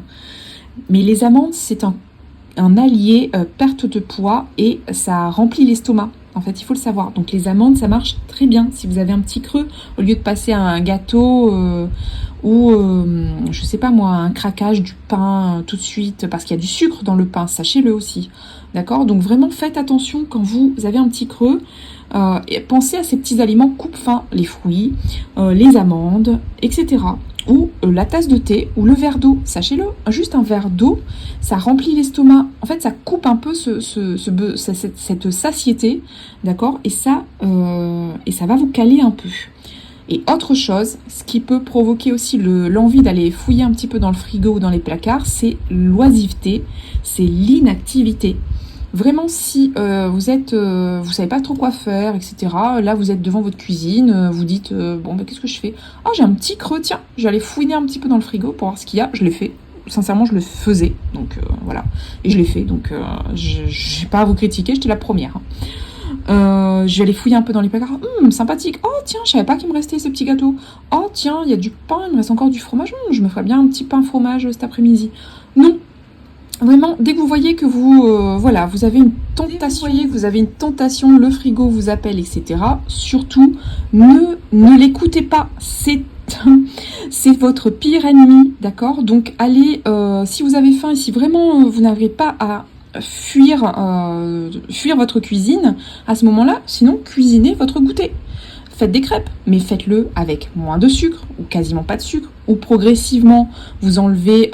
Mais les amandes, c'est un allié perte de poids et ça remplit l'estomac. En fait, il faut le savoir. Donc les amandes, ça marche très bien. Si vous avez un petit creux, au lieu de passer à un gâteau ou, je sais pas moi, un craquage du pain tout de suite, parce qu'il y a du sucre dans le pain, sachez-le aussi. D'accord? Donc vraiment, faites attention quand vous avez un petit creux. Et pensez à ces petits aliments coupe-faim, les fruits, les amandes, etc. Ou la tasse de thé ou le verre d'eau. Sachez-le, juste un verre d'eau, ça remplit l'estomac. En fait, ça coupe un peu cette satiété, d'accord? Et ça va vous caler un peu. Et autre chose, ce qui peut provoquer aussi l'envie d'aller fouiller un petit peu dans le frigo ou dans les placards, c'est l'oisiveté, c'est l'inactivité. Vraiment, si vous savez pas trop quoi faire, etc. Là, vous êtes devant votre cuisine, vous dites qu'est-ce que je fais? Oh, j'ai un petit creux, tiens, je vais aller fouiner un petit peu dans le frigo pour voir ce qu'il y a. Je l'ai fait. Sincèrement, je le faisais, donc voilà. Et je l'ai fait, donc je n'ai pas à vous critiquer, j'étais la première. Je vais aller fouiller un peu dans les placards. Sympathique. Oh, tiens, je savais pas qu'il me restait ce petit gâteau. Oh, tiens, il y a du pain, il me reste encore du fromage. Je me ferais bien un petit pain fromage cet après-midi. Non. Vraiment, dès que vous voyez que vous avez une tentation, le frigo vous appelle, etc. Surtout, ne l'écoutez pas. C'est votre pire ennemi, d'accord? Donc, allez, si vous avez faim et si vraiment vous n'arrivez pas à fuir votre cuisine, à ce moment-là, sinon cuisinez votre goûter. Faites des crêpes, mais faites-le avec moins de sucre, ou quasiment pas de sucre, ou progressivement, vous enlevez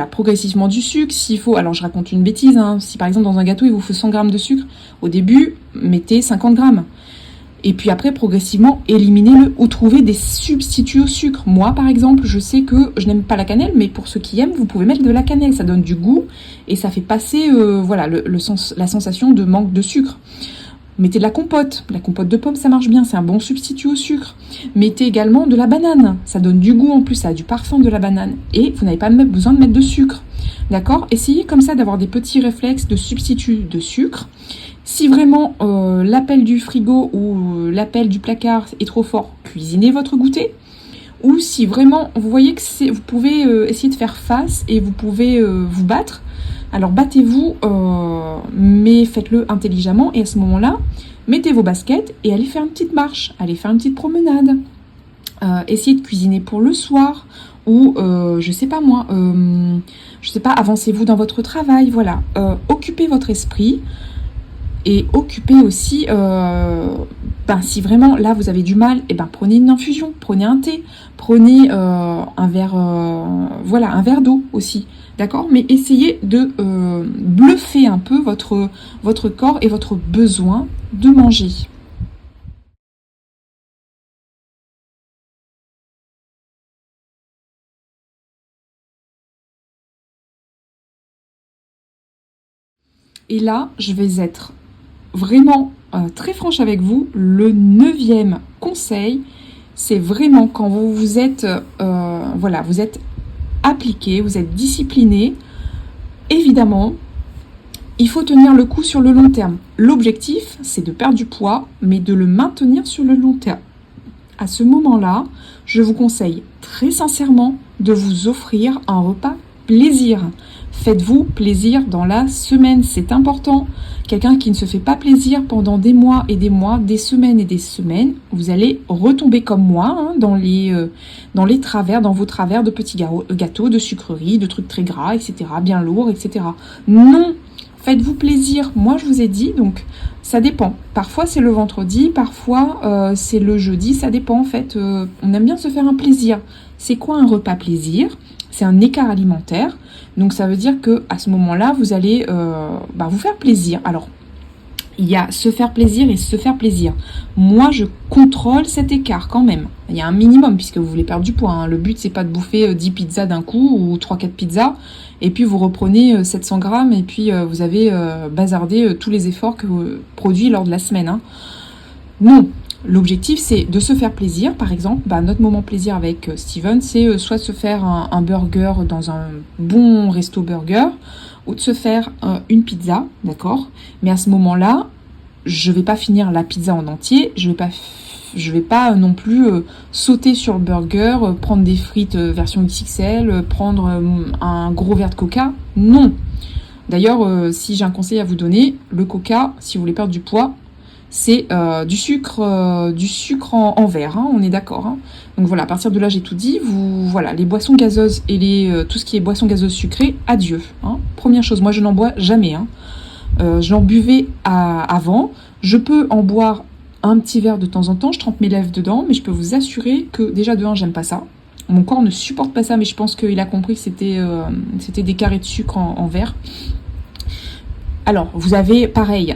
progressivement du sucre. S'il faut, alors je raconte une bêtise, hein, si par exemple dans un gâteau il vous faut 100 grammes de sucre, au début, mettez 50 grammes. Et puis après, progressivement, éliminez-le ou trouvez des substituts au sucre. Moi, par exemple, je sais que je n'aime pas la cannelle, mais pour ceux qui aiment, vous pouvez mettre de la cannelle. Ça donne du goût et ça fait passer la sensation de manque de sucre. Mettez de la compote de pommes, ça marche bien, c'est un bon substitut au sucre. Mettez également de la banane, ça donne du goût en plus, ça a du parfum de la banane. Et vous n'avez pas besoin de mettre de sucre, d'accord? Essayez comme ça d'avoir des petits réflexes de substitut de sucre. Si vraiment l'appel du frigo ou l'appel du placard est trop fort, cuisinez votre goûter. Ou si vraiment vous voyez que vous pouvez essayer de faire face et vous pouvez vous battre, alors battez-vous, mais faites-le intelligemment. Et à ce moment-là, mettez vos baskets et allez faire une petite marche, allez faire une petite promenade. Essayez de cuisiner pour le soir ou je sais pas moi, avancez-vous dans votre travail. Voilà, occupez votre esprit. Et occupez aussi, si vraiment là vous avez du mal, prenez une infusion, prenez un thé, prenez un verre d'eau aussi, d'accord? Mais essayez de bluffer un peu votre corps et votre besoin de manger. Et là, je vais être vraiment très franche avec vous. Le 9e conseil, c'est vraiment quand vous êtes vous êtes appliqué, vous êtes discipliné. Évidemment, il faut tenir le coup sur le long terme. L'objectif, c'est de perdre du poids, mais de le maintenir sur le long terme. À ce moment-là, je vous conseille très sincèrement de vous offrir un repas plaisir. Faites-vous plaisir dans la semaine, c'est important. Quelqu'un qui ne se fait pas plaisir pendant des mois et des mois, des semaines et des semaines, vous allez retomber comme moi dans vos travers de petits gâteaux, de sucreries, de trucs très gras, etc., bien lourds, etc. Non, faites-vous plaisir. Moi, je vous ai dit, donc ça dépend. Parfois, c'est le vendredi, parfois, c'est le jeudi, ça dépend en fait. On aime bien se faire un plaisir. C'est quoi un repas plaisir ? C'est un écart alimentaire. Donc ça veut dire que à ce moment-là, vous allez vous faire plaisir. Alors, il y a se faire plaisir et se faire plaisir. Moi, je contrôle cet écart quand même. Il y a un minimum puisque vous voulez perdre du poids. Hein. Le but, c'est pas de bouffer 10 pizzas d'un coup ou 3-4 pizzas et puis vous reprenez 700 grammes et puis vous avez bazardé tous les efforts que vous produisez lors de la semaine. Hein. Non. L'objectif, c'est de se faire plaisir. Par exemple, notre moment plaisir avec Steven, c'est soit de se faire un burger dans un bon resto burger, ou de se faire une pizza, d'accord? Mais à ce moment-là, je vais pas finir la pizza en entier, je vais pas non plus sauter sur le burger, prendre des frites version XXL, prendre un gros verre de coca. Non. D'ailleurs, si j'ai un conseil à vous donner, le coca, si vous voulez perdre du poids, c'est du sucre en verre, hein, on est d'accord. Hein. Donc voilà, à partir de là, j'ai tout dit. Les boissons gazeuses et tout ce qui est boissons gazeuses sucrées, adieu. Hein. Première chose, moi je n'en bois jamais. Hein. J'en buvais avant. Je peux en boire un petit verre de temps en temps. Je trempe mes lèvres dedans, mais je peux vous assurer que déjà de 1, j'aime pas ça. Mon corps ne supporte pas ça, mais je pense qu'il a compris que c'était des carrés de sucre en verre. Alors, vous avez, pareil,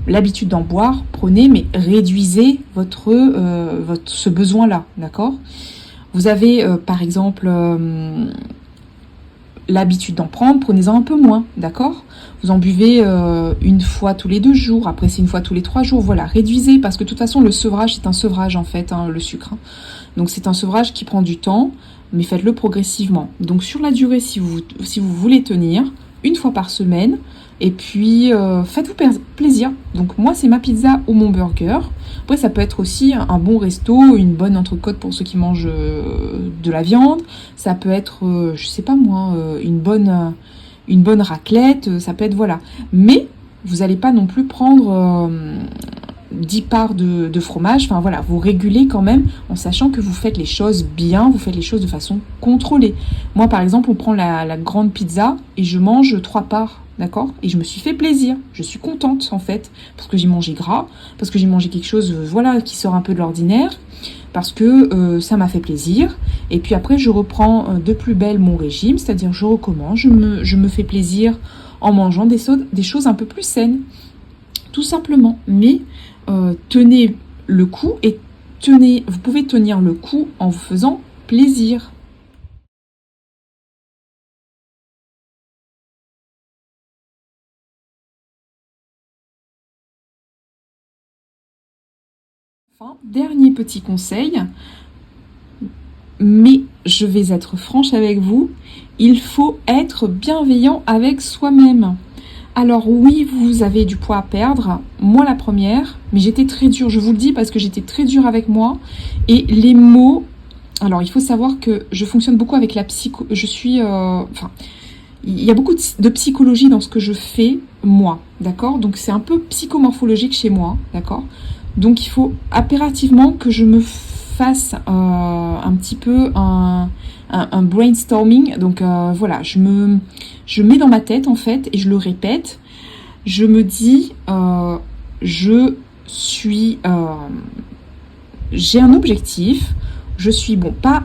l'habitude d'en boire, prenez, mais réduisez ce besoin-là, d'accord ? Vous avez, par exemple, l'habitude d'en prendre, prenez-en un peu moins, d'accord ? Vous en buvez une fois tous les 2 jours, après c'est une fois tous les 3 jours, voilà, réduisez, parce que de toute façon, le sevrage, c'est un sevrage, en fait, le sucre. Hein. Donc, c'est un sevrage qui prend du temps, mais faites-le progressivement. Donc, sur la durée, si vous voulez tenir, une fois par semaine, et puis faites-vous plaisir. Donc moi c'est ma pizza ou mon burger. Après ça peut être aussi un bon resto, une bonne entrecôte pour ceux qui mangent de la viande. Ça peut être, une bonne raclette. Ça peut être voilà. Mais vous n'allez pas non plus prendre 10 parts de fromage. Enfin voilà, vous régulez quand même en sachant que vous faites les choses bien, vous faites les choses de façon contrôlée. Moi par exemple, on prend la grande pizza et je mange 3 parts. D'accord? Et je me suis fait plaisir. Je suis contente, en fait, parce que j'ai mangé gras, parce que j'ai mangé quelque chose, voilà, qui sort un peu de l'ordinaire, parce que ça m'a fait plaisir. Et puis après, je reprends de plus belle mon régime, c'est-à-dire je recommence, je me fais plaisir en mangeant des choses un peu plus saines, tout simplement. Mais tenez le coup et vous pouvez tenir le coup en vous faisant plaisir. Enfin, dernier petit conseil, mais je vais être franche avec vous, il faut être bienveillant avec soi-même. Alors oui, vous avez du poids à perdre, moi la première, mais j'étais très dure, je vous le dis parce que j'étais très dure avec moi, et les mots, alors il faut savoir que je fonctionne beaucoup avec la psycho, il y a beaucoup de psychologie dans ce que je fais, moi, d'accord? Donc c'est un peu psychomorphologique chez moi, d'accord? Donc il faut impérativement que je me fasse un petit peu un brainstorming. Donc voilà, je mets dans ma tête en fait et je le répète. Je me dis, je suis, j'ai un objectif. Je suis bon, pas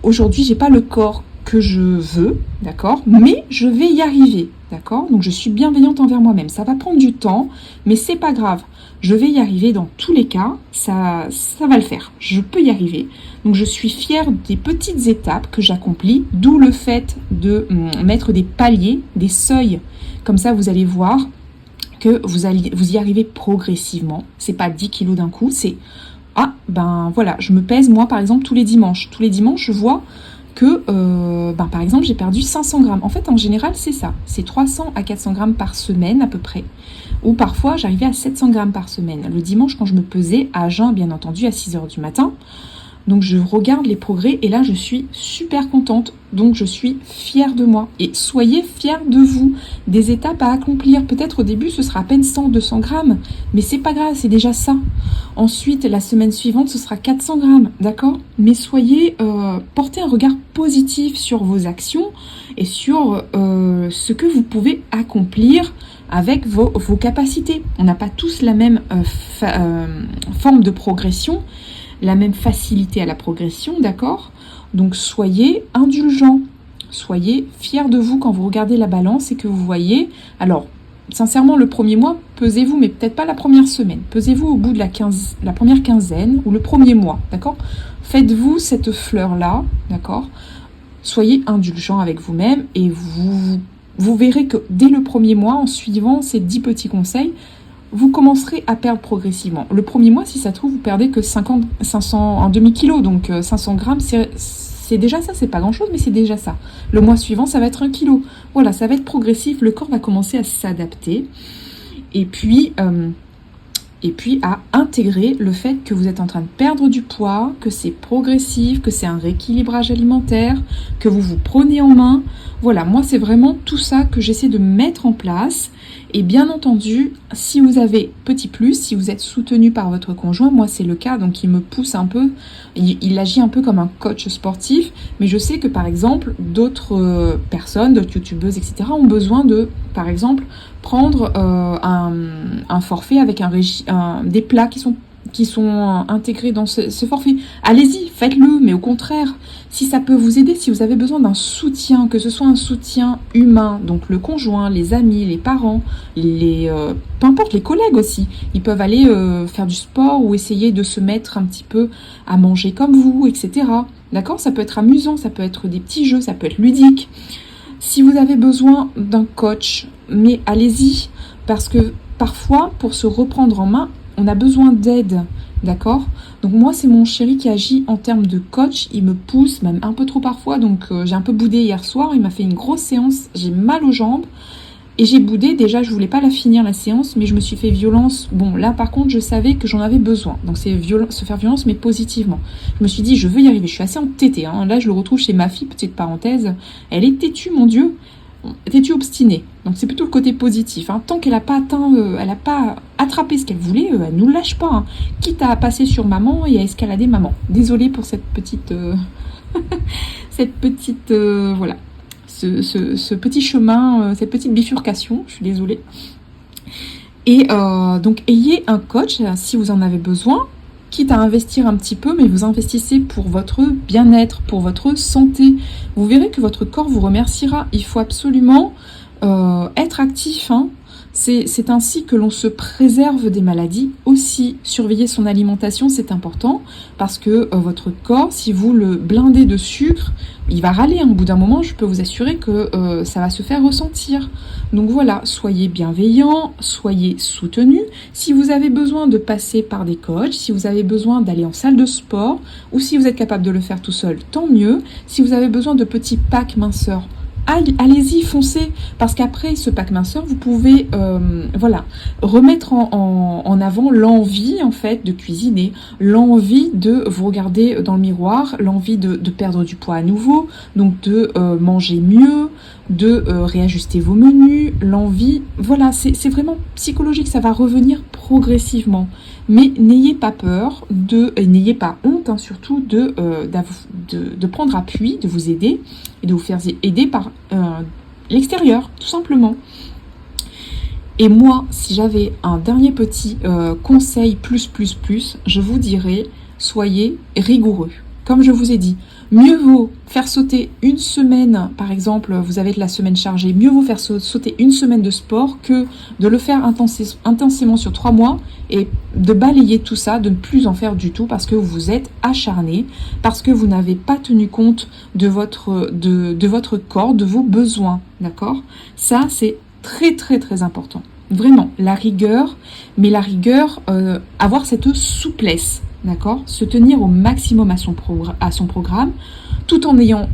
aujourd'hui, j'ai pas le corps que je veux, d'accord, mais je vais y arriver, d'accord. Donc je suis bienveillante envers moi-même. Ça va prendre du temps, mais c'est pas grave. Je vais y arriver dans tous les cas, ça va le faire. Je peux y arriver. Donc je suis fière des petites étapes que j'accomplis, d'où le fait de mettre des paliers, des seuils. Comme ça, vous allez voir que vous y arrivez progressivement. C'est pas 10 kilos d'un coup, c'est ah ben voilà, je me pèse moi par exemple tous les dimanches. Tous les dimanches, je vois que par exemple j'ai perdu 500 grammes. En fait en général c'est ça, c'est 300 à 400 grammes par semaine à peu près. Ou parfois j'arrivais à 700 grammes par semaine. Le dimanche quand je me pesais à jeun bien entendu à 6 heures du matin. Donc je regarde les progrès et là je suis super contente. Donc je suis fière de moi. Et soyez fiers de vous. Des étapes à accomplir. Peut-être au début ce sera à peine 100-200 grammes. Mais c'est pas grave, c'est déjà ça. Ensuite la semaine suivante ce sera 400 grammes. D'accord? Mais portez un regard positif sur vos actions et sur ce que vous pouvez accomplir avec vos capacités. On n'a pas tous la même forme de progression, la même facilité à la progression, d'accord? Donc soyez indulgents, soyez fiers de vous quand vous regardez la balance et que vous voyez. Alors, sincèrement, le premier mois, pesez-vous, mais peut-être pas la première semaine. Pesez-vous au bout de la première quinzaine ou le premier mois, d'accord? Faites-vous cette fleur-là, d'accord? Soyez indulgents avec vous-même et vous verrez que dès le premier mois, en suivant ces 10 petits conseils, vous commencerez à perdre progressivement. Le premier mois, si ça se trouve, vous perdez que 500, un demi-kilo, donc 500 grammes, c'est déjà ça, c'est pas grand-chose, mais c'est déjà ça. Le mois suivant, ça va être 1 kilo. Voilà, ça va être progressif, le corps va commencer à s'adapter. Et puis à intégrer le fait que vous êtes en train de perdre du poids, que c'est progressif, que c'est un rééquilibrage alimentaire, que vous vous prenez en main. Voilà, moi c'est vraiment tout ça que j'essaie de mettre en place. Et bien entendu, si vous avez petit plus, si vous êtes soutenu par votre conjoint, moi c'est le cas, donc il me pousse un peu, il agit un peu comme un coach sportif, mais je sais que par exemple d'autres personnes, d'autres youtubeuses, etc. ont besoin de, par exemple, prendre un forfait avec des plats qui sont intégrés dans ce forfait. Allez-y, faites-le, mais au contraire, si ça peut vous aider, si vous avez besoin d'un soutien, que ce soit un soutien humain, donc le conjoint, les amis, les parents, peu importe, les collègues aussi, ils peuvent aller faire du sport ou essayer de se mettre un petit peu à manger comme vous, etc. D'accord? Ça peut être amusant, ça peut être des petits jeux, ça peut être ludique. Si vous avez besoin d'un coach, mais allez-y, parce que parfois, pour se reprendre en main, on a besoin d'aide, d'accord? Donc moi, c'est mon chéri qui agit en termes de coach, il me pousse, même un peu trop parfois, donc j'ai un peu boudé hier soir, il m'a fait une grosse séance, j'ai mal aux jambes, et j'ai boudé, déjà je voulais pas la finir la séance, mais je me suis fait violence. Bon, là par contre, je savais que j'en avais besoin, donc c'est se faire violence, mais positivement. Je me suis dit, je veux y arriver, je suis assez entêtée, hein. Là je le retrouve chez ma fille, petite parenthèse, elle est têtue, mon Dieu. têtue obstinée. Donc c'est plutôt le côté positif. Hein. Tant qu'elle n'a pas atteint, elle n'a pas attrapé ce qu'elle voulait, elle nous lâche pas. Hein. Quitte à passer sur maman et à escalader maman. Désolée pour cette petite, voilà, ce petit chemin, cette petite bifurcation. Je suis désolée. Et donc ayez un coach si vous en avez besoin. Quitte à investir un petit peu, mais vous investissez pour votre bien-être, pour votre santé. Vous verrez que votre corps vous remerciera. Il faut absolument être actif. Hein. C'est ainsi que l'on se préserve des maladies. Aussi, surveiller son alimentation, c'est important. Parce que votre corps, si vous le blindez de sucre, il va râler. Au bout d'un moment, je peux vous assurer que ça va se faire ressentir. Donc voilà, soyez bienveillants, soyez soutenus. Si vous avez besoin de passer par des coachs, si vous avez besoin d'aller en salle de sport, ou si vous êtes capable de le faire tout seul, tant mieux. Si vous avez besoin de petits packs minceurs, allez-y, foncez, parce qu'après ce pack minceur, vous pouvez voilà, remettre en avant l'envie en fait de cuisiner, l'envie de vous regarder dans le miroir, l'envie de perdre du poids à nouveau, donc de manger mieux, de réajuster vos menus, l'envie, voilà, c'est vraiment psychologique, ça va revenir progressivement. Mais n'ayez pas peur et n'ayez pas honte, hein, surtout de prendre appui, de vous aider et de vous faire aider par l'extérieur, tout simplement. Et moi, si j'avais un dernier petit conseil plus, je vous dirais, soyez rigoureux. Comme je vous ai dit, mieux vaut faire sauter une semaine, par exemple, vous avez de la semaine chargée, mieux vaut faire sauter une semaine de sport que de le faire intensément sur 3 mois et de balayer tout ça, de ne plus en faire du tout parce que vous êtes acharné, parce que vous n'avez pas tenu compte de votre corps, de vos besoins, d'accord? Ça, c'est très, très important. Vraiment, la rigueur, mais la rigueur, avoir cette souplesse. D'accord, se tenir au maximum à son programme, tout en ayant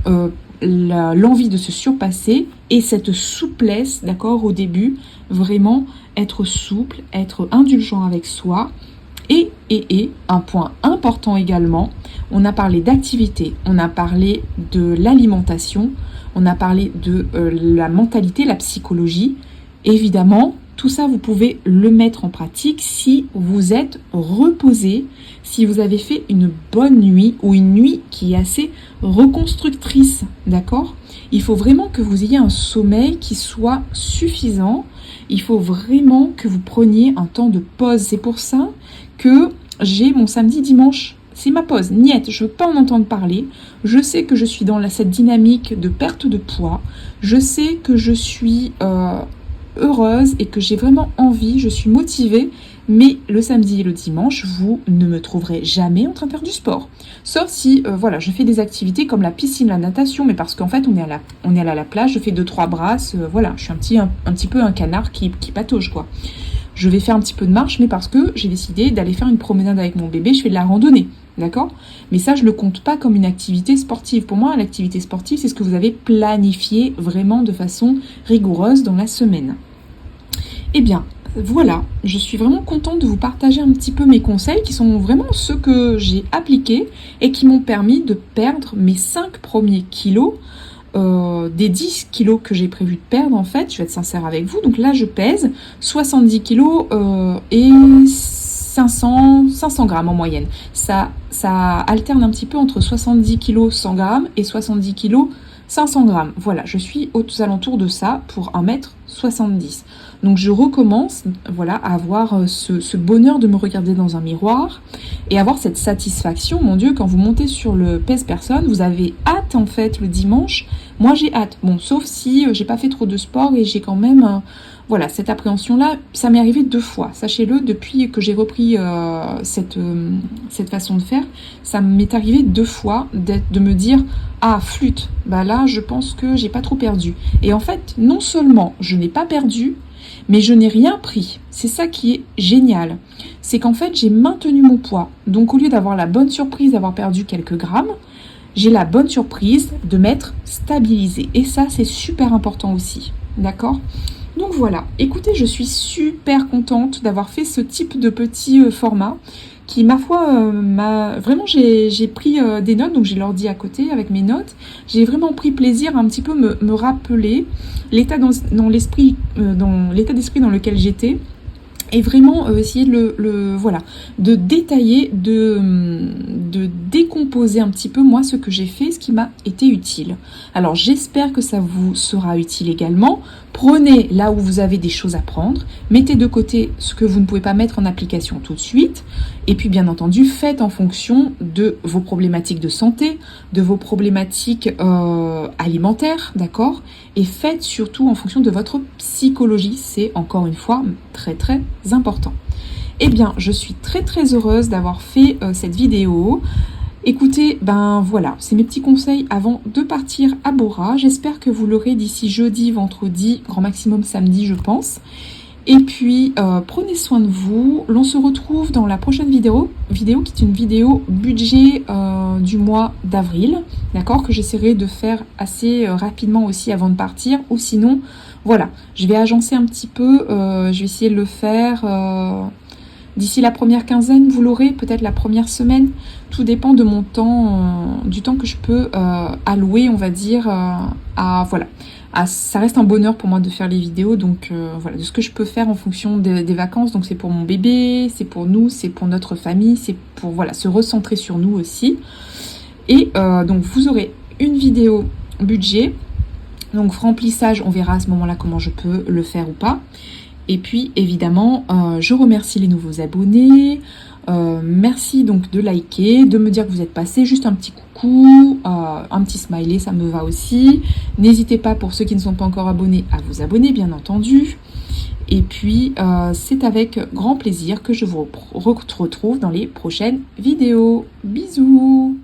l'envie de se surpasser et cette souplesse, d'accord, au début, vraiment être souple, être indulgent avec soi. Et un point important également, on a parlé d'activité, on a parlé de l'alimentation, on a parlé de la mentalité, la psychologie. Évidemment, tout ça, vous pouvez le mettre en pratique si vous êtes reposé, si vous avez fait une bonne nuit ou une nuit qui est assez reconstructrice, d'accord? Il faut vraiment que vous ayez un sommeil qui soit suffisant. Il faut vraiment que vous preniez un temps de pause. C'est pour ça que j'ai mon samedi, dimanche. C'est ma pause. Niette, je ne veux pas en entendre parler. Je sais que je suis dans cette dynamique de perte de poids. Je sais que je suis heureuse et que j'ai vraiment envie, je suis motivée, mais le samedi et le dimanche, vous ne me trouverez jamais en train de faire du sport. Sauf si, voilà, je fais des activités comme la piscine, la natation, mais parce qu'en fait, on est à la plage, je fais 2-3 brasses, voilà, je suis un petit peu un canard qui patauge, quoi. Je vais faire un petit peu de marche, mais parce que j'ai décidé d'aller faire une promenade avec mon bébé, je fais de la randonnée, d'accord? Mais ça, je ne le compte pas comme une activité sportive. Pour moi, l'activité sportive, c'est ce que vous avez planifié vraiment de façon rigoureuse dans la semaine. Eh bien, voilà, je suis vraiment contente de vous partager un petit peu mes conseils qui sont vraiment ceux que j'ai appliqués et qui m'ont permis de perdre mes 5 premiers kilos, des 10 kilos que j'ai prévu de perdre en fait, je vais être sincère avec vous. Donc là, je pèse 70 kilos et 500 grammes en moyenne. Ça alterne un petit peu entre 70 kilos 100 grammes et 70 kilos 500 grammes. Voilà, je suis aux alentours de ça pour 1m70. Donc je recommence, voilà, à avoir ce bonheur de me regarder dans un miroir et avoir cette satisfaction. Mon Dieu, quand vous montez sur le pèse-personne, vous avez hâte en fait le dimanche. Moi j'ai hâte, bon, sauf si j'ai pas fait trop de sport et j'ai quand même, voilà, cette appréhension-là. Ça m'est arrivé 2 fois, sachez-le, depuis que j'ai repris cette façon de faire. Ça m'est arrivé 2 fois de me dire, ah flûte, bah là je pense que j'ai pas trop perdu. Et en fait, non seulement je n'ai pas perdu, mais je n'ai rien pris. C'est ça qui est génial. C'est qu'en fait, j'ai maintenu mon poids. Donc, au lieu d'avoir la bonne surprise d'avoir perdu quelques grammes, j'ai la bonne surprise de m'être stabilisée. Et ça, c'est super important aussi. D'accord ? Donc voilà. Écoutez, je suis super contente d'avoir fait ce type de petit format qui, ma foi, vraiment, j'ai pris des notes, donc j'ai l'ordi à côté avec mes notes. J'ai vraiment pris plaisir à un petit peu me rappeler l'état dans l'esprit, dans l'état d'esprit dans lequel j'étais. Et vraiment essayer de voilà, de détailler, de décomposer un petit peu moi ce que j'ai fait, ce qui m'a été utile. Alors j'espère que ça vous sera utile également. Prenez là où vous avez des choses à prendre, mettez de côté ce que vous ne pouvez pas mettre en application tout de suite, et puis bien entendu faites en fonction de vos problématiques de santé, de vos problématiques alimentaires, d'accord? Et faites surtout en fonction de votre psychologie, c'est encore une fois très très important. Eh bien, je suis très très heureuse d'avoir fait cette vidéo. Écoutez, ben voilà, c'est mes petits conseils avant de partir à Bora. J'espère que vous l'aurez d'ici jeudi, vendredi, grand maximum samedi, je pense. Et puis, prenez soin de vous. L'on se retrouve dans la prochaine vidéo qui est une vidéo budget du mois d'avril, d'accord, que j'essaierai de faire assez rapidement aussi avant de partir. Ou sinon, voilà, je vais agencer un petit peu, je vais essayer de le faire d'ici la première quinzaine, vous l'aurez, peut-être la première semaine. Tout dépend de mon temps, du temps que je peux allouer, on va dire, voilà. Ça reste un bonheur pour moi de faire les vidéos, donc voilà, de ce que je peux faire en fonction des vacances. Donc c'est pour mon bébé, c'est pour nous, c'est pour notre famille, c'est pour voilà, se recentrer sur nous aussi. Et donc vous aurez une vidéo budget, donc remplissage, on verra à ce moment-là comment je peux le faire ou pas. Et puis évidemment, je remercie les nouveaux abonnés. Merci donc de liker, de me dire que vous êtes passé, juste un petit coucou, un petit smiley, ça me va aussi. N'hésitez pas, pour ceux qui ne sont pas encore abonnés, à vous abonner bien entendu. Et puis c'est avec grand plaisir que je vous retrouve dans les prochaines vidéos. Bisous!